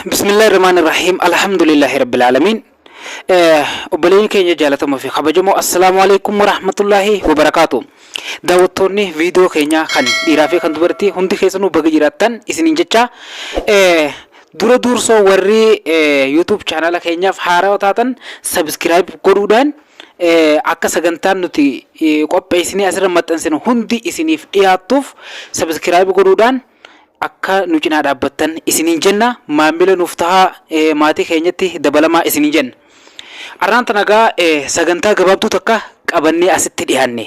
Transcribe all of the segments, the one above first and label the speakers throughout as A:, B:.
A: بسم الله الرحمن الرحيم الحمد لله رب العالمين. وبلين كي جالتهم في خبجمو السلام عليكم ورحمة الله وبركاته. دعوتوني فيديو كينيا خان إرافي خان دبرتي هندي خيسنو بغيراتن إسنين جتة دور دور سو وري يوتيوب channel كينيا فحارة وتاتن سبسكرايب كرودان akka sagantaan nuti qopheessinee asirra maxxansinu hundi isiniif dhiyaatuuf subscribe godhuudhaan akka nu cinaa dhaabbattan isiniin jenna. Maamila nuuf tahaa maatii keenyatti dabalamaa isiniin jenna. Arraan tanagaa sagantaa gabaabduu takka qabannee asitti dhiyaanne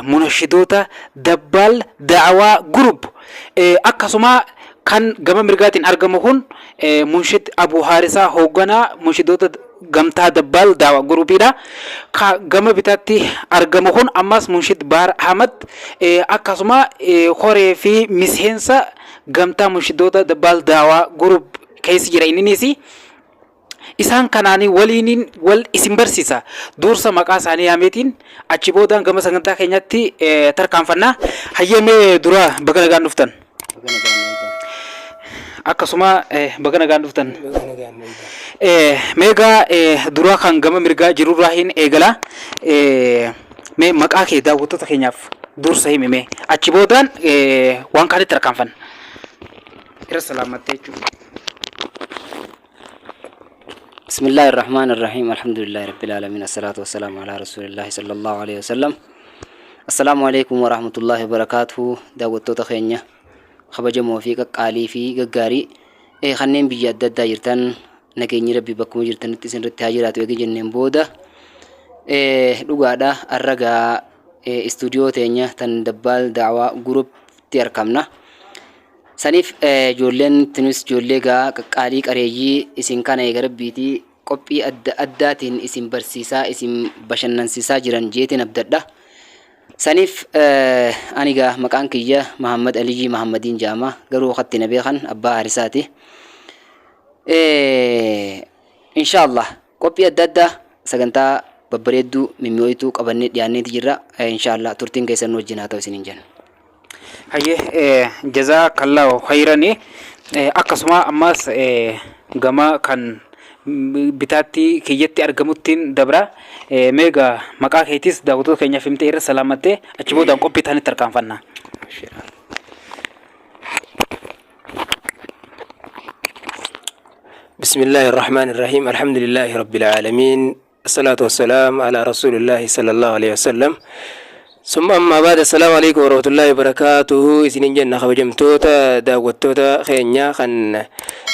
A: munashidoota Dabbaal Daawaa Group akkasuma kan gama mirgaatiin argamu kun munshid Abu Harisaa hoogganaa munshidoota gamtaa Dabbaal Daawaa Groupiidha. Gama bitaatti argamu kun ammas munshid Baar Ahmad akkasuma horee fi miseensa gamtaa munshidoota Dabbaal Daawaa Group keessa jira inninis isaan kanaanii waliin wal isin barsiisa. Dursa maqaa isaanii yaameetiin achi boodaan gama sagantaa keenyatti tarkaanfannaa. Hayyamee dura baga nagaan dhuftan. Akkasuma baga nagaan dhuftan. Meegaa dura kan gama mirgaa jirurraa hin eegala. Mee maqaa kee daawwattoota keenyaaf dursa himime achi boodaan waan kaanitti tarkaanfanna. Irra salaamattee jechuudha.
B: بسم الله الرحمن الرحيم الحمد لله رب العالمين الصلاة والسلام على رسول الله صلى الله عليه وسلم. السلام عليكم ورحمة الله وبركاته. دعوتو تخينيا خبج موفيق قالي في غاري خنين بيجاد دايرتان نكيني ربي بكم جرتن تسن رتاجرات وجي جنن بودا لغادا الرغا استوديو تينيا تن دبال دعوة جروب تيركمنا سنيف جولن تنس جوليغا قالي قريجي اسين كان يغربيتي قبي اداتين اسين برسيسا اسين بشننسيسا جيران جيتين ابددا سنيف انيغا مكان كيا محمد علي محمدين جاما غرو خط نبي خان ابا حرساتي ان شاء الله قبي اددا سغنتا ببريدو ميمويتو قبني دياني تجرا ان شاء الله تورتين كيسن وجناتو سنين جن
A: Hayyee jazakallahu khayrani akkasuma ammas gama kan bitaatti kiyyatti argamuttiin dabra meegaa maqaa keetis daawwattoota keenyaaf himtee irra salaamattee achi boodaan qophii ta'anii tarkaanfanna.
C: بسم الله الرحمن الرحيم الحمد لله رب العالمين الصلاة والسلام على رسول الله صلى الله عليه وسلم. ثم أما بعد السلام عليكم ورحمة الله وبركاته. إسنين جنة خبجمتوتا داوتوتا خينيا خن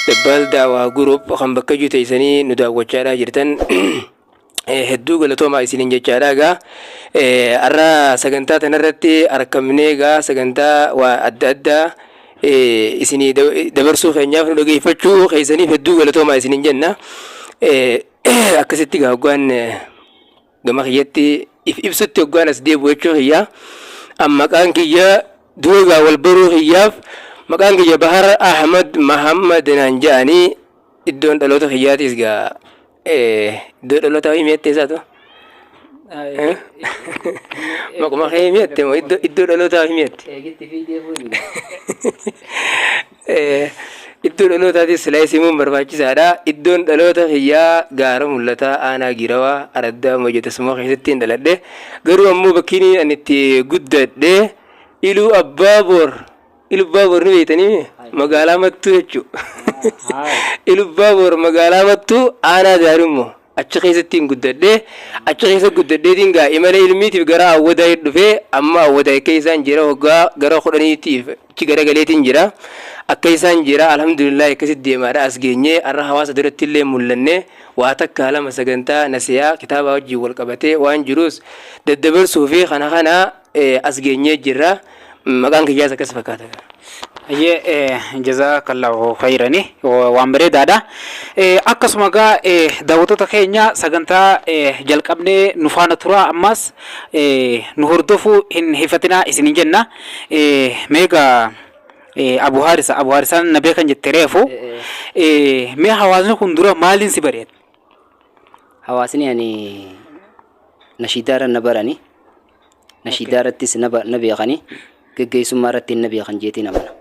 C: دبال دعوة جروب خن بكجو تيسني نداوة جارا جرتن هدو قلتو ما إسنين جارا أرى سجنتا تنرتي أركمنيجا سجنتا وأددا إسني دبرسو خينيا فندقي فتشو خيسني هدو قلتو ما إسنين جنة أكستي قاقوان قمخيتي ibsutti hoggaan as deebi'u jechuun hiyyaa amma maqaan kiyya duugaa wal baruu hiyyaaf maqaan kiyya Bahar Ahmad Muhammad naan jedhanii iddoon dhaloota hiyyaatis gaa iddoo dhaloota himeettee isaatu maquma kee himeette moo iddoo dhaloota himeette iddoo dhalootatis silaa isimuun barbaachisaadha. Iddoon dhaloota hiyyaa gaara mul'ataa aanaa girawaa araddaa mojotasmoo keessatti hin dhaladhe garuu ammoo bakkiin ani itti guddadhe iluu Abbaaboor ni beektanii magaalaa Mattuu jechuudha. Iluu Abbaaboor magaalaa Mattuu aanaa Daarimmoo achi keessatti hin guddadhe achi keessa guddadheetiin gaa imala ilmiitiif gara Awwadaa dhufee amma Awwadaa keessaan jira waggaa gara 10tiif achi garagaleetiin jira. Akka isaan jira alhamdulillah akkasitti deemaadha as geenyee arra hawaasa duratti illee mul'annee waa takka lama sagantaa nasiyaa kitaaba wajjin wal qabatee waan jirus daddabarsuu fi kana as geenyee jirra. Maqaan kiyyaas akkas fakkaata.
A: Hayyee jazakallahu khayrani waan bareedaadha. Akkasuma gaa daawwattoota keenya sagantaa jalqabnee nu faana tura ammas nu hordofuu hin hifatinaa isiniin jenna. Meegaa Abu Harisaan na beekan jettee reefu mee hawaasni kun dura maaliin si bareeda?
B: Hawaasni ani nashiidaara na barani nashiidaarattis na beekani geggeessummaa irratti na beekan jeetiin amana.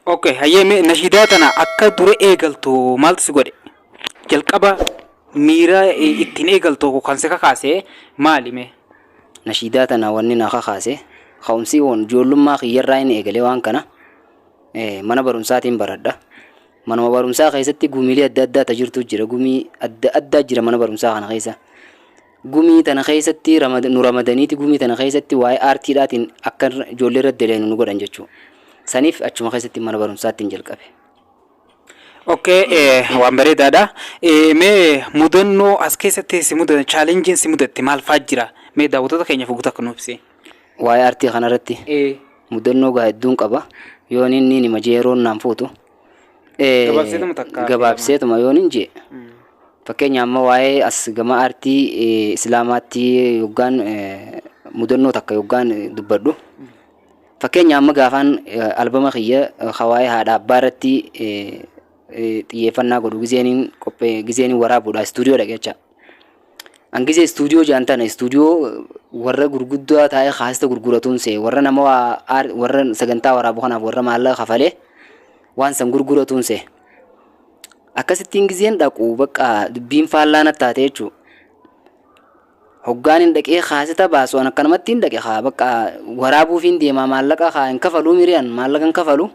A: Okay, hayyee nashiidaa tana akka dura eegaltu maaltu si godhe? Jalqaba miira ittiin eegaltu kan si kakaase maali mee?
B: Nashiidaa tana wanni na kakaase ka'umsi ijoollummaa kiyyarraa inni eegalee waan kana mana barumsaatiin baradha. Manuma barumsaa keessatti gumiilee adda addaa tajirtu jira. Gumii adda addaa jira mana barumsaa kana keessa. Gumii tana keessatti nu ramadaniiti gumii tana keessatti waa'ee aartiidhaatiin akka ijoollee irratti daleenu nu godhan jechuudha. Saniif achuma keessatti mana barumsaattiin jalqabe.
A: Okay, waan bareedaadha. Mee mudannoo as keessatti si mudate chaalenjiin si mudate maal fa'aa jira? Mee daawwattoota keenyaaf guutuu akka nuuf ibsi.
B: Waa'ee aartii kanarratti mudannoo hedduun qaba. Yoon inni nima jeeroon naan fuutu. Gabaabseetuma yoon hin jee. Fakkeenya amma waa'ee as gama aartii islaamaatti yookaan mudannoo takka yookaan dubbadhu. Fakkeenya amma gaafaan albama kiyya hawaa'ee haadha abbaa irratti xiyyeeffannaa godhu gizeeniin waraabuudha istuudiyoo dhaqecha. Angizee istuudiyoo jaantana istuudiyoo warra gurguddaa taa'ee haasita gurguratuun see warra nama warra sagantaa waraabu kanaaf warra maallaqa kafalee waan san gurguratuun see. Akkasittiin gizeen dhaqu bakka dubbiin faallaan attaate jechuudha. Hoggaan hin dhaqee haasita baasu an akkanumatti hin dhaqe bakka waraabuuf hin deemaa maallaqa hin kafaluu miriyaan maallaqa hin kafalu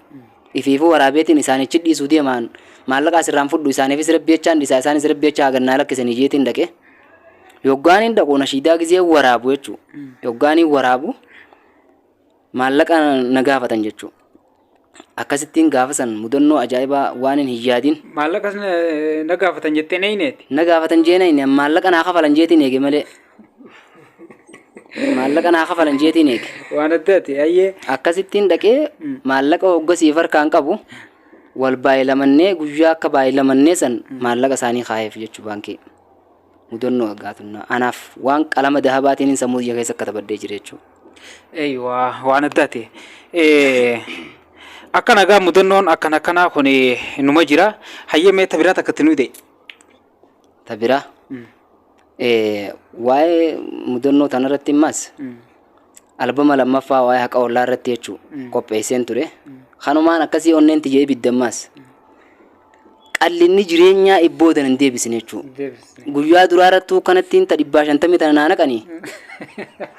B: ifiifuu waraabeetiin isaanichi dhiisuu deemaan maallaqa asirraan fudhu isaaniifis rabbeechaan dhiisaa isaanis rabbeechaa gannaa lakkisanii jeetiin dhaqe. Yoggaan hin dhaqu nashiidaa gizee waraabu jechuudha. Yoggaan hin waraabu maallaqa na gaafatan jechuudha. Akkasittiin gaafasan mudannoo ajaa'ibaa waan hin yaadin.
A: Maallaqa na gaafatan jettee neyneeti?
B: Na gaafatan jee neyne maallaqa naa kafalan jeetiin eege malee. Maallaqa naa kafalan jeetiin eege.
A: Waan addaati ayyee.
B: Akkasittiin dhaqee maallaqa hoggasiif harkaan qabu wal baay'ilamannee guyyaa akka baay'ilamannee san maallaqa isaanii kaayeef jechuu baankii. Mudannoo aggaatunnaa anaaf waan qalama dahabaatiin sammuu iyya keessa akka tabaddee jira jechuudha.
A: Eeyywaa waan addaati. Akka nagaa mudannoon akkanaa kun numa jira. Hayyee mee tabiraa takkatti nu hidhe?
B: Tabiraa? Waa'ee mudannoo tanarratti immas albama lammaffaa waa'ee haqa ollaa irratti jechuudha qopheesseen ture. Kanumaan akkasii onneen tijjee ibiddammaas. Qallinni jireenyaa ibboodan hin deebisin jechuudha. Guyyaa duraa irrattuu kanattiin 150 tana naanaqanii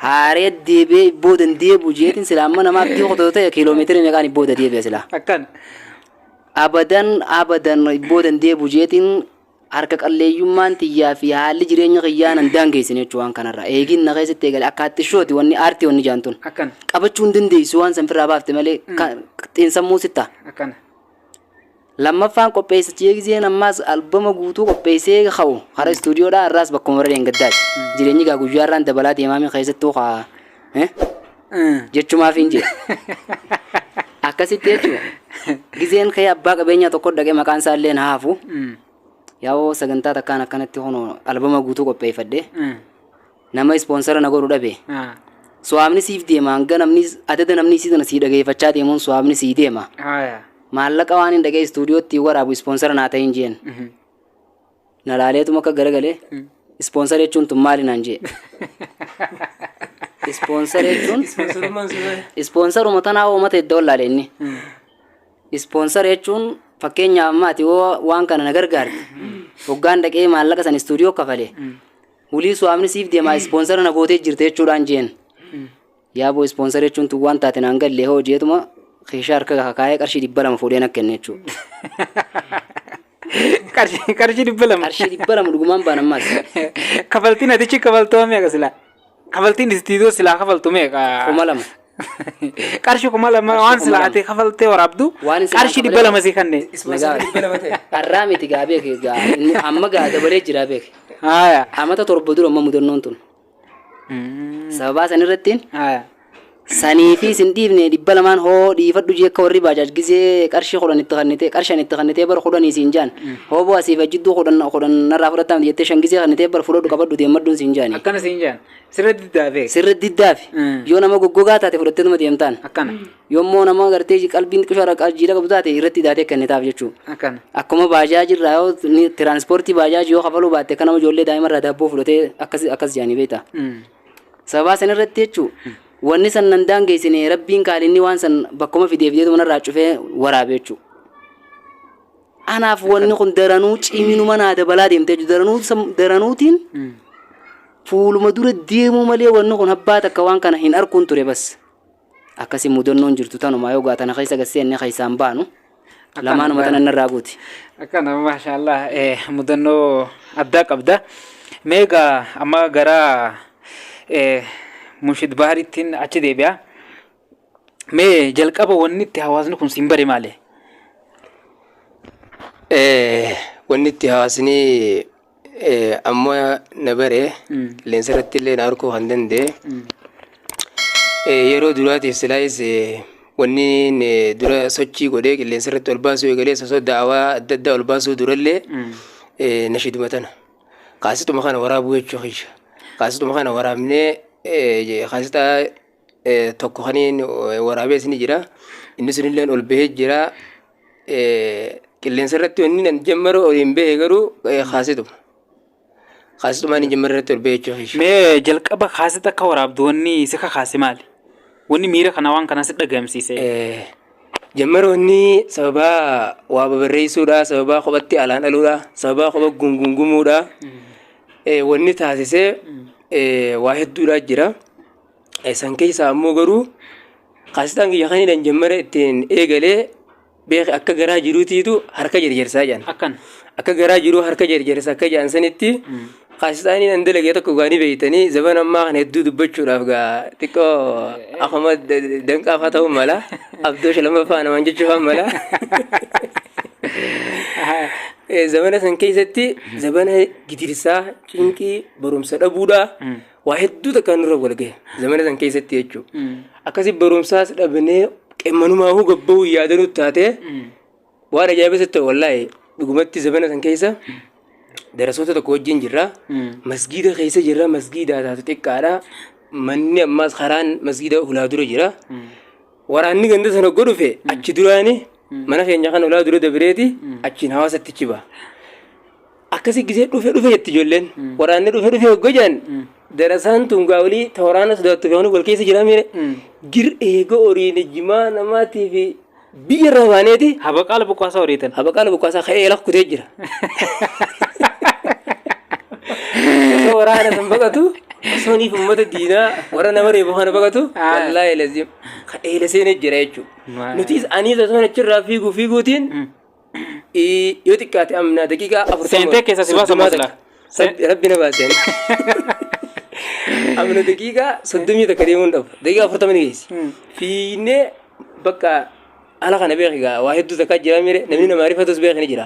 B: haaree deebee ibboodan deebu jeetiin silaa amma namaaf dhiyoo qotoo ta'e kiiloomeetira meeqaan ibbooda deebi'a silaa.
A: Akkan.
B: Abadan ibboodan deebu jeetiin harka qalleeyyummaan xiyyaa fi haalli jireenya xiyyaa nan daangeessin jechuudha waan kanarraa. Eegin na keessatti eegale akka hattishooti wanni aartii wanni jaantun.
A: Akkan.
B: Qabachuu hin dandeessu waan sanfirraa baafte malee xiinsammuu sitta.
A: Akkan.
B: Lammaffaan qopheessachee gizeen ammaas albama guutuu qopheessee ka'u hara istuudiyoodhaa irraas bakkuma bara deengaddaati. Jireenyi gaa guyyaa irraan dabalaa deemaami keessattuu haa jechumaaf hin jee. Akkasitti jechuudha. Gizeen ka'ee abbaa qabeenyaa tokko dhaqee maqaan isaa illee na haafu. Yaa'oo sagantaa takkaan akkanatti hono albama guutuu qopheeffadhee nama ispoonsara na godhu dhabe. Suwaamni siif deema hanga adada namni sii dhageeffachaa deemuun suwaamni sii deema. Maallaqa waan hin dhagee istuudiyootti waraabu ispoonsara naa ta'in jeen. Na laaleetuma akka garagalee ispoonsara jechuun tun maali naan jee. Ispoonsara jechuun ispoonsaruma tanaa uummata iddoo wallaalee inni. Ispoonsara jechuun fakkeenyaaf ammaati waan kana na gargaarte. Hoggaan dhaqee maallaqa san istuudiyoo kafalee. Hulii suwaamni siif deemaa ispoonsara na gootee jirte jechuudhaan jeen. Yaaboo ispoonsara jechuun tun waan taate naan gallee hoo jeetuma. Keeshaa harka kakaayee qarshii 200 fuudheen akka kenne jechuudha.
A: Qarshii 200?
B: Qarshii 200 dhugumaan baan ammaas.
A: Kafaltiin atichi kafaltoo meeqa silaa? Kafaltiin istiidiyoo silaa kafaltu meeqa?
B: 200.
A: Qarshii 200 waan silaa ati kafaltee waraabdu qarshii 200 si kanne.
B: Har'aa miti gaa beeke gaa amma gaa dabalee jira beeke.
A: Haaya.
B: Amata 7 dura amma mudannoon tun. Sababaa sanirrattiin. Haaya. Sanii fi sin dhiifne 200 hoo dhiifadhu jee akka warri baajaaj gizee qarshii 10 itti kannitee qarshan itti kannitee bara 10 siin jaan hoo bu'aa siif jidduu 10 narraa fudhatam jettee 5 gizee kannitee bara fudhadhu qabadhu deemadduun siin jaani.
A: Akkana siin jaan sirra diddaafe.
B: Sirra diddaafe yoo nama goggogaa taate fudhatteetuma deemtaan.
A: Akkana.
B: Yoommoo nama gartee qalbiin qishara qaljiidha qabdu taate irratti daatee kennitaaf jechuudha.
A: Akkana.
B: Akkuma baajaajii irraa yoo tiraanspoortii baajaajii yoo kafaluu baatte akka nama ijoollee daa'imarraa daabboo fudhatee akkas jaanii beekta. Sababaa sanirratti jechuudha. wanni san nan daangeessine rabbiin kaalinni waan san bakkuma fideef jedhu manarraa cufee waraabe jechuudha. Anaaf wanni kun daranuu ciminuma naa dabalaa deemtee daranuutiin fuuluma dura deemuu malee wanni kun abbaa takka waan kana hin arkuun ture bas. Akkasii mudannoon jirtu tanumaa yoo gaatana keessa gasseenni keessaan baanu lamaanuma tanan irraa guuti.
A: Akkana maashaallah mudannoo addaa qabda. Meegaa amma gara Munshid Baharittiin achi deebi'a. Mee jalqaba wanni itti hawaasni kun siin bare maali?
C: Wanni itti hawaasni amma na bare qilleensa irratti illee na arguu kan danda'e yeroo duraatiif silaayis wanni dura sochii godhee qilleensa irratti ol baasuu eegalee sosoo daawaa adda addaa ol baasuu durallee nashiduma tana kaasituma kana waraabuu jechuu keessa kaasituma kana waraabnee kaasita tokko kaniin waraabee isin jira inni sunillee ol bahee jira qilleensa irratti wanni nan jammaru oliin bahee garuu kaasitumaan jammarra irratti ol bahee jechuu keessa.
A: Mee jalqaba kaasita akka waraabdu wanni si kakaase maali? Wanni miira kana waan kana si dhagamsiise?
C: Jammaroonni sababa waa babarreessuudha, sababa kophatti alaan dhaluudha, sababa kopha gungungumuudha. Wanni taasisee waa hedduudha jira. San keessaa ammoo garuu kaasitaan kiyya kaniidhaan jammara ittiin eegalee beeki akka garaa jiruutiitu harka jarjarsaa jedhan. Akka garaa jiruu harka jarjarsa akka jedhan sanitti kaasitaanii nan dalagee tokko gaanii beeytanii zaman ammaa kana hedduu dubbachuudhaaf gaa xiqqoo akkuma danqaafaa ta'uu mala abdoo shalamaffaa namaan jechuufaan mala. Zamana san keessatti zamana gidirsaa cinqii barumsa dhabuudha waa hedduu takka nurra walga'e zamana san keessatti jechuudha. Akkasii barumsaas dhabnee qemmanumaafuu gabbahuu yaadanuu taate waan ajaa'ibsitti ta'e wallaahi dhugumatti zamana san keessa darasoota tokko wajjin jirra masgiida keessa jirra masgiida taatu xiqqaadha manni ammaas karaan masgiida ulaa dura jira waraanni ganda sana godhufe achi duraani mana keenya kan ulaa dura dabreeti achiin hawaasatti chiba akkasii gisee dhufe jetti ijoolleen waraanni dhufe hoggojan darasaan tungaa olii ta waraana sodaattu fe'anii wal keessa jira mire gir eega horiin ejjimaa namaatii fi biyya irraa baaneeti
A: habaqaala buqqaasaa horiitan
C: habaqaala buqqaasaa ka'ee lakkutee jira. Waraana san baqatu soniif ummata diinaa warra nama reefu kana baqatu wallaahi lazim ka'ee seenee jira jechuudha. Nutis anis osoo achirraa fiiguutiin yoo xiqqaate amna daqiiqaa 40
A: seentee keessa si baasa masla
C: rabbi na baaseen amna daqiiqaa 30 takka deemuun dhabu daqiiqaa 40 ni geessi fiinee bakka ala kana beekigaa waa hedduu takka jira mire namni nama rifatus beeki ni jira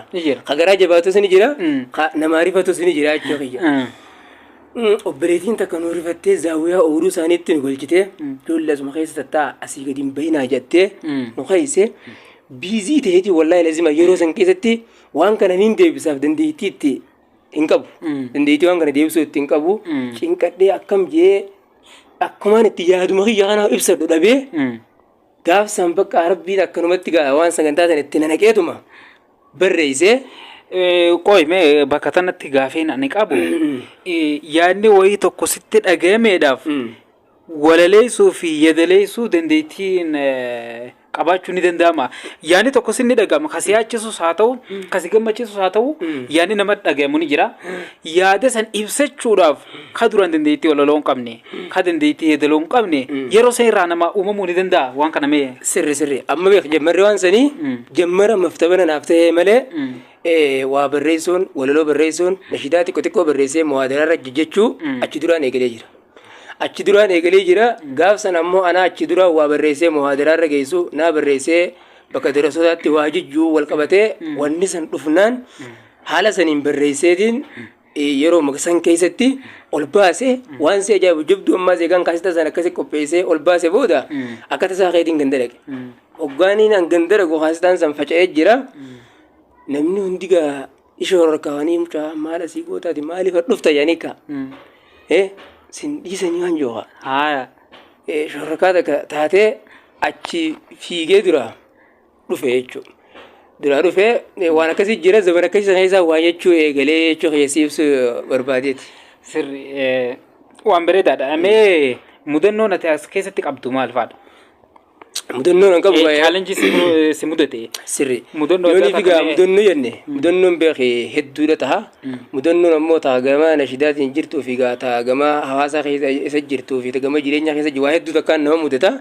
C: kagaraa jabaatus ni jira nama rifatus ni jira jechuudha kiyya. Obboleettiin takka nuu rifattee zaawwiyaa ooluu isaaniitti nu golchitee ijoolleesuma keessa tattaa asii gadi hin bayinaa jettee nu kaayise biizii ta'eeti wallaahi lazima yeroo san keessatti waan kana niin deebisaaf dandeettii itti hin qabu dandeettii waan kana deebisuu itti hin qabu cinqadhee akkam jee akkumaan itti yaaduma kiyya kana ibsadhu dhabee gaafsan bakka rabbiin akkanumatti gaa waan sagantaa sana itti nanaqeetuma barreessee.
A: Qoy mee bakka tanatti gaafeen ani qabu yaadni wayii tokko sitti dhagayameedhaaf walaleessuu fi yadaleessuu dandeettiin qabaachuu ni danda'ama. Yaadni tokko sinni dhagama kasi yaachisus haa ta'u kasi gammachiisus haa ta'u yaadni nama dhagayamu ni jira. Yaada san ibsachuudhaaf ka duraan dandeettii walaloo hin qabne ka dandeettii yadaloo hin qabne yeroo san irraa nama uumamuu ni danda'a waan kana mee.
C: Sirri amma beek jammarri waan sanii jammara maftabana naaf ta'ee malee waa barreessuun walaloo barreessuun nashidaa xiqqoo barreessee muhaadaraarra jechuu achi duraan eegalee jira. Achi duraan eegalee jira gaafsan ammoo ana achi duraan waa barreessee muhaadaraarra geessu naa barreessee bakka darasootaatti waa jijjuu wal qabatee wanni san dhufnaan haala saniin barreesseetiin yeroo maqsan keessatti ol baase waan si ajaa'ibu jabduu ammaa seeqaan kaasita san akkasi qopheessee ol baase booda akka tasaa keetiin gandadhaqe hoggaaniin an gandadhaqu kaasitaan san faca'ee jira. Namni hundi gaa ishee horkaawanii mucaa maal asii gootaati maaliif dhufta jedhanii ka sin dhiisanii waan jooga shorrokaa takka taatee achi fiigee dura dhufe jechuudha. Dura dhufee waan akkasii jira zaman akkasii sana isaa waan jechuu eegalee jechuu keessi ibsu barbaadeeti.
A: Sirri waan bareedaadha. Mee Mudannoo nati as keessatti qabdu maal faadha?
C: Mudannoon an qabu
A: Challenge si mudate.
C: sirri
A: Mudannoo
C: yooni
A: adda
C: figaa
A: addaa
C: mudannoo jenne mudannoon beekee hedduudha taha mudannoon ammoo taagamaa nashidaatiin jirtuu figaa taagamaa hawaasa keessa isa jirtuu fi taagama jireenya keessa waa hedduu takkaan nama mudata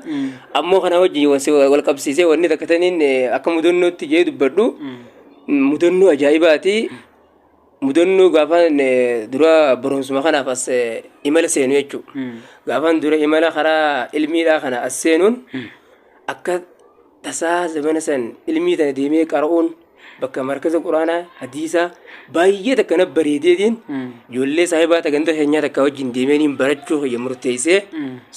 C: ammoo kana wajjin wal qabsiisee wanni takka taniin akka mudannootti jee dubbadhu mudannoo ajaa'ibaati mudannoo gaafaan dura barumsuma kanaaf as imala seenu jechuudha gaafaan dura imala karaa ilmiidhaa kana as seenuun akka tasaa zamana san ilmii tana deemee qara'uun bakka markaza quraanaa hadiisaa baay'ee takka na bareedeetiin ijoollee saahibaa tagantaa keenyaa takka wajjin deemeeniin barachuu kiyya murteessee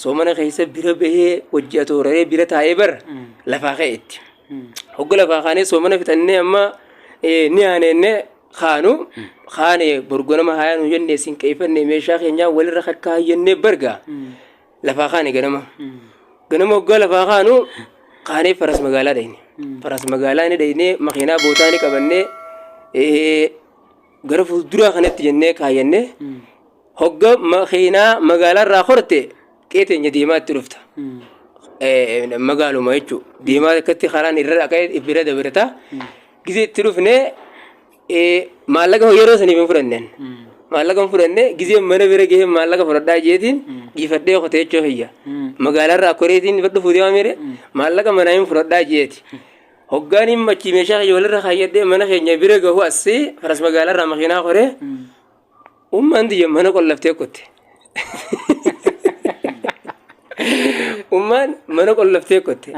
C: soomana keessa bira bahee hojii atooraree bira taa'ee bar lafaa ka'eetti hogga lafaa kaanee soomana fixannee amma ni aaneenne kaanu kaane borgonama hayaanu jennee sin qeeffannee meeshaa keenyaa walirra kakkaayyannee bargaa lafaa kaane ganama hoggaa lafaa kaanu kaanee faras magaalaa dhayne faras magaalaa ni dhayne makiinaa bootaa ni qabannee gara fuulduraa kanatti jennee kaayyannee hogga makiinaa magaalaa irraa horte qeeteenya deemaatti dhufta magaaluma jechuudha deemaa akkatti karaan irra dhaqee bira dabarata gisee itti dhufnee maallaqa yeroo saniif hin fudhanneen maallaqa fudhannee gisee mana bira gahee maallaqa fudhadhaa jeetiin dhiifadhee qotee jechuu hiyya magaalaa irraa koreetiin fudhu fuudhee waamire maallaqa manaa hin fudhadhaa jeeti hoggaan hin machii meeshaa kiyya walirra kaayyadhee mana keenya bira gahu asii faras magaalaa irraa makiinaa koree ummaan tiyya mana qollaftee qotte ummaan mana qollaftee qotte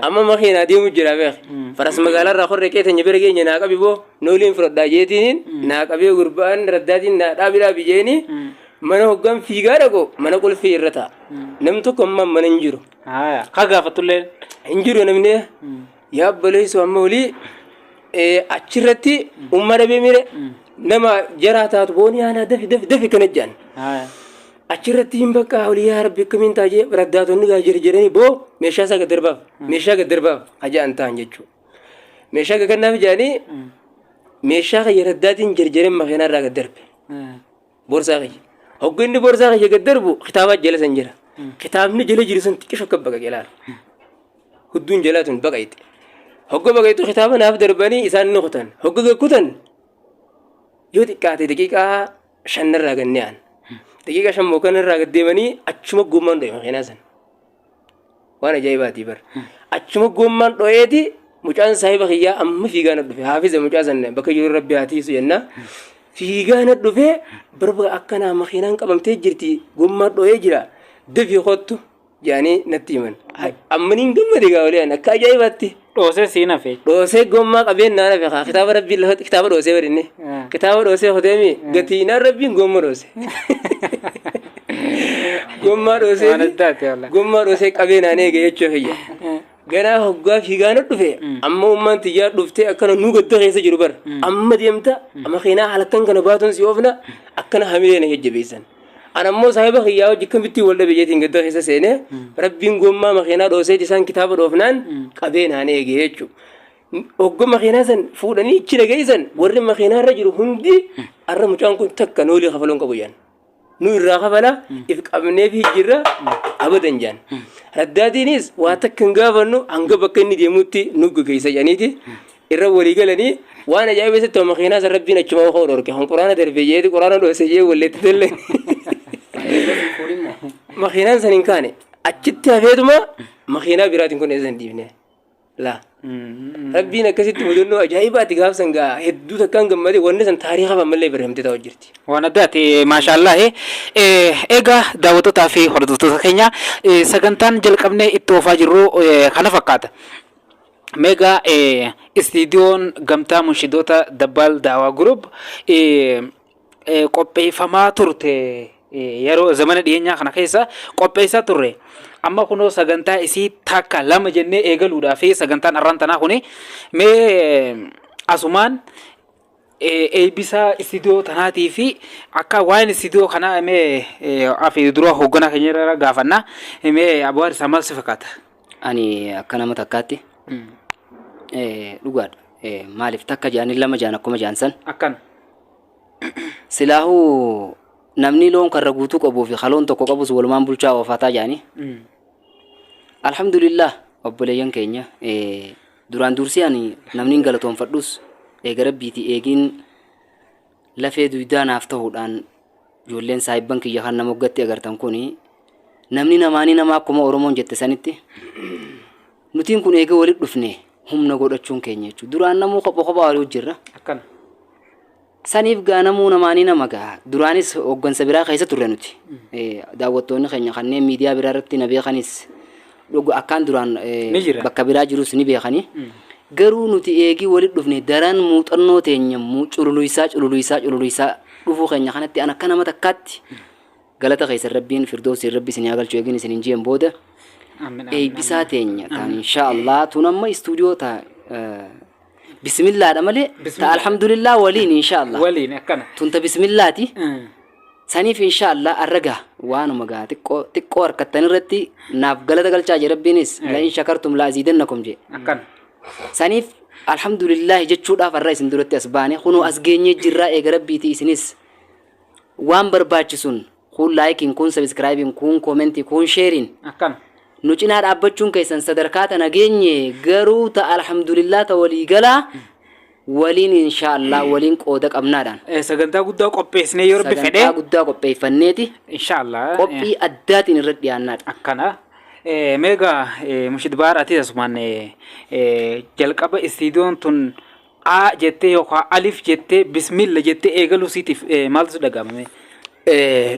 C: amma makiinaa deemu jira beek faras magaalaa irraa koree qeetanya bira geenya naa qabi boo nooliin fudhadhaa jeetiin naa qabee gurbaan raddaatiin naa dhaabi jeeni mana hoggaan fiigaa dhaqo mana qulfii irra ta'a namni tokko ammaan mana hin jiru
A: haa gaafatullee
C: hin jiru namni yaabboleessu amma olii achirratti umma dhabee mire nama jaraa taatu booni aanaa dafi kana jedhan achirratti hin bakka olii yaa rabbi akkamiin taajee raddaatonni gaa jiranii boo meeshaa isaa gaddarbaaf aja'an ta'an jechuudha meeshaa gagannaaf jedhanii meeshaa kayya raddaatiin jirjireen makiinaa irraa gaddarbe boorsaa kayya hogganni boorsaa kayya gaddarbu kitaabaa jala san jira kitaabni jala jiru san xiqqisho akka baqaqee laala hudduun jalaatun baqayte hogga baqaytu kitaaba naaf darbanii isaan ni kutan hogga gakkutan yoo xiqqaate daqiiqaa 5 irraa ganne'an daqiiqaa 5 mookan irraa gaddeemanii achuma gommaan dho'e makiinaa san waan ajaa'ibaati bar achuma gommaan dho'eeti mucaan saahiba kiyyaa amma fiigaana dhufe haafiza mucaa san bakka jiru rabbi haatiisu jenna fiigaana dhufe barba akkanaa makiinaan qabamtee jirti gommaan dho'ee jira dafii kottu jedhanii natti himan ammaniin gammade gaa waliyaan akka ajaa'ibaatti
A: dhoosee siin hafe
C: dhoosee gommaa qabeen naan hafe kaa kitaaba rabbii lafa kitaaba dhoosee barinne kitaaba dhoosee hoteemi gatiinaan rabbiin gomma dhoose gommaa dhoosee qabee naan eege jechuu kiyya ganaa hoggaa fiigaana dhufe amma ummaan tiyyaa dhuftee akkana nuu gadda keessa jiru bar amma deemta makiinaa halkan kana baatuun si oofna akkana hamilee na jajjabeessan ana ammoo saahiba kiyyaa wajji akkamitti wal dhabe jeetiin gadda keessa seene rabbiin gommaa makiinaa dhoosee isaan kitaaba dhoofnaan qabee naan eege jechuu hogga makiinaa san fuudhanii ichi nageessan warri makiinaa irra jiru hundi arra mucaan kun takka noolii kafaloon qabu jaan nu irraa kafala if qabnee fi jirra abadan jaan raddaatiinis waa takka hin gaafannu hanga bakka inni deemutti nu geessa janiiti irra walii galanii waan ajaa'ibeessatti makiinaa san rabbiin achuma koo dhorke han quraana darbee jeeti quraana dhoose jee walleetti telle makiinaan san hin kaane achitti hafeetuma makiinaa biraatiin kun eessan dhiifne laa rabbiin akkasitti mudannoo ajaa'ibaati gaafsan gaa hedduu takkaan gammade wanni san taariikha ammallee barreeffamtee ta'u jirti.
A: Waan addaati maashaallah egaa daawwattootaa fi hordoftoota keenya sagantaan jalqabnee itti oofaa jirru kana fakkaata. Meegaa istiidiyoon gamtaa munshidoota Dabbaal Daawaa Group qopheeffamaa turte yeroo zamana dhiyeenyaa kana keessa qopheessaa turre. Amma kunoo sagantaa isii takka lama jennee eegaluudhaa fi sagantaan arraan tanaa kuni mee asumaan eebbisaa istiidiyoo tanaatii fi akka waan istiidiyoo kanaa mee afi dura hoogganaa keenya irra gaafannaa mee abu'aar isaa maal si fakkaata?
B: Ani akka nama takkaatti dhugaadha. Maaliif takka jaanii lama jaan akkuma jaansan
A: akkana
B: silaahuu namni loon karra guutuu qabuu fi haloon tokko qabus walumaan bulchaa oofataa jaani. Alhamdulillah obboleeyyan keenya duraan dursii ani namni galatoonfadhus eegara biitii eegin lafee duudaanaaf ta'uudhaan ijoolleen saayibban kiyya kan nama hoggatti agartan kuni namni namaanii nama akkuma Oromoon jette sanitti nutiin kun eega walitti dhufne humna godhachuun keenya jechuudha. Duraan namuu kophaa walii jirra.
A: Akkana.
B: Saniif gaa namuu namaanii nama gaa duraanis hoggansa biraa keessa turre nuti. Daawwattoonni keenya kanneen miidiyaa biraa irratti na beekanis akkaan duraan bakka biraa jirus ni beekani. Garuu nuti eegii walitti dhufne daran muuxannoo teenya cululuisaa dhufuu keenya kanatti an akka nama takkaatti galata keessa rabbiin firdoosi rabbi isin galchu eegin isin injeen booda bisaa teenya tan inshaallah tun amma istuudiyoo ta bismillah da malee ta alhamdulillah waliin inshaallah
A: waliin akkana
B: tun ta bismillaati saniif inshaallah arraga waanuma gaa xiqqoo harkattan irratti naaf galata galchaa je rabbiinis la in shakartum la azidannakum je
A: akkana
B: saniif alhamdulillah jechuudhaaf arra isin duratti as baane kunu as geenye jirraa eega rabbiiti isinis waan barbaachisun kun laayikiin kun sabskraayibiin kun koomentii kun sheeriin
A: akkana
B: nu cinaa dhaabbachuun keessan sadarkaa tana geenye garuu ta alhamdulillah ta walii galaa waliin inshaallah waliin qooda qabnaadhaan
A: sagantaa guddaa qopheessinee yoo rabbi fedhe
B: sagantaa guddaa qopheeffanneeti
A: inshaallah
B: qophii addaatiin irratti dhiyaannaadha
A: akkana mega mushid baaraati asumaan jalqaba istiidiyoon tun a jettee yookaan alif jettee bismillah jettee eegaluu siitiif maaltu dhagahame?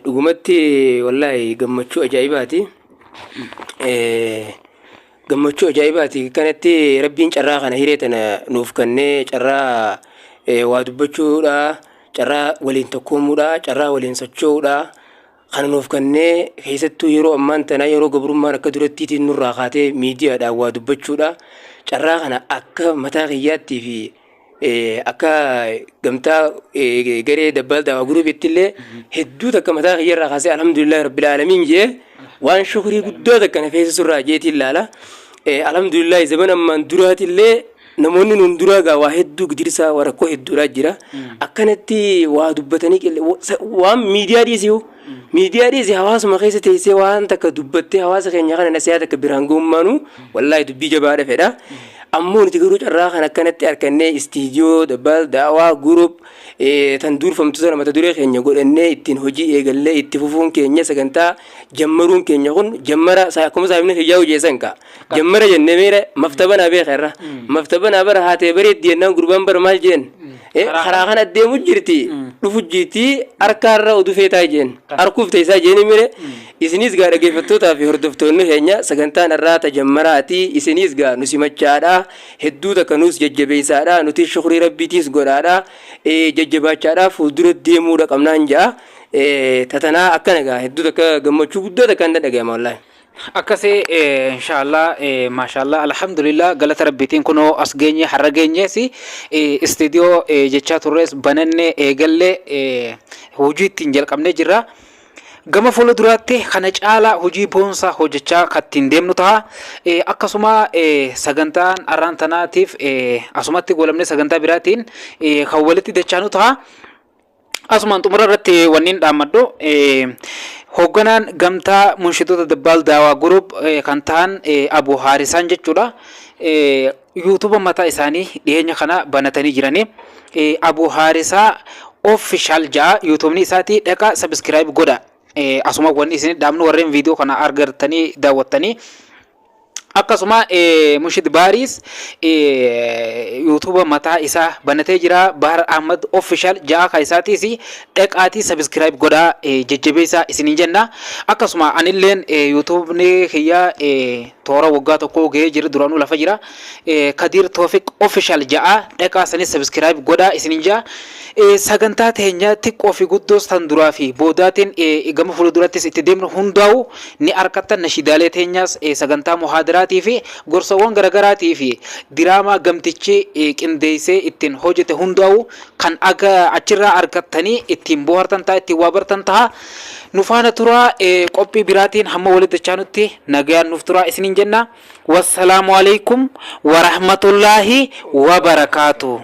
C: Dhugumatti wallahi gammachuu ajaa'ibaati. Gammachuu ajaa'ibaati kanatti rabbiin carraa kana hireetana nuuf kennee carraa waa dubbachuudha, carraa waliin tokkoomuudha, carraa waliin socho'uudha. Kana nuuf kennee keessattuu yeroo ammaan tana yeroo gabrummaan akka durattiitiin nurraa kaatee miidiyaadhaan waa dubbachuudha. Carraa kana akka mataa kiyyaattii fi akka gamtaa garee dabbal daawaa guruubitti illee hedduu takka mataa kiyyarraa kaasee alhamdulillah rabbil aalamiin jee waan shukrii guddaa takka na feesisurraa jeetiin ilaala. Alhamdulillah zaman ammaan duraati illee namoonni nun duraa gaa waa hedduu gidirsaa waa rakkoo hedduudhaa jira. Akkanatti waa dubbatanii waan miidiyaa dhiisiu miidiyaa dhiisi hawaasuma keessa teessee waan takka dubbattee hawaasa keenya kana nasihaa takka biraan gommaanu wallahi dubbii jabaadha fedha. Ammoo nuti garuu carraa kan akkanatti harkannee istiidiyoo dabbal daawaa gurup tan durfamtu sana mata duree keenya godhannee ittiin hojii eegallee itti fufuun keenya sagantaa jammaruun keenya kun jammara akkuma saabni hiyyaa hojeessan ka jammara jennee meera maftabanaa beekarra maftabanaa bara haatee bareeddi jennaan gurbaan bara maal jeen karaa kana deemu jirti dhufu jirti harkaarra oduu feetaa jeen harkuuf teessaa jeeni mire isinis gaa dhaggeeffattootaa fi hordoftoonni keenya sagantaan irraa tajammaraati isinis gaa nu simachaadha hedduu takka nus jajjabeessaadha nuti shukrii rabbiitiis godhaadha jajjabaachaadha fuuldura deemuudha qabnaan ja'a tatanaa akkana gaa hedduu takka gammachuu guddaa takka hin dhaga'ama wallahi.
A: Akkasii inshallah mashallah alhamdulillah galata rabbiitiin kunoo as geenye har'a geenyeesi istiidiyoo jechaa turres banannee eegallee hojii ittiin jalqabnee jirra. Gama fuula duraatti kana caalaa hojii boonsaa hojjechaa kattiin deemnu ta'a. Akkasuma sagantaan arraan tanaatiif asumatti golamne sagantaa biraatiin kan walitti dachaanu ta'a. Asumaan xumura irratti wanniin dhaammadhu hoogganaan gamtaa munshitoota dabbal daawaa gurup kan ta'an Abu Harisaan jechuudha. YouTube mataa isaanii dhiyeenya kana banatanii jiranii. Abu Harisaa official jaa YouTube isaati dhaqa subscribe godha. Asuma wanni isin dhaamnu warreen viidiyoo kana argatanii daawwattanii akkasuma Mushid Baris YouTube mataa isaa banatee jira Bahar Ahmad official jaa ka isaatiis dhaqaatii subscribe godhaa jajjabeessaa isinin jenna. Akkasuma anilleen YouTube ni kiyya toora waggaa tokko gahee jira duraanuu lafa jira Kadir Tawfiq official jaa dhaqaa sanis subscribe godhaa isinin jaa. Sagantaa teenya xiqqoo fi guddoos tan duraa fi boodaatiin gama fuuldurattis itti deemnu hundaa'u ni argattan nashidaalee teenyaas sagantaa muhaadaraatii fi gorsawwan garaagaraatii fi diraamaa gamtichi qindeessee ittiin hojjete hundaa'u kan aga achirraa argattanii ittiin bohaartan ta'a ittiin waa bartan ta'a. Nu faana turaa qophii biraatiin hamma walitti dachaanutti nagayaan nuuf turaa isiniin jenna. Wassalaamu alaikum wa rahmatullaahi wa barakaatuh.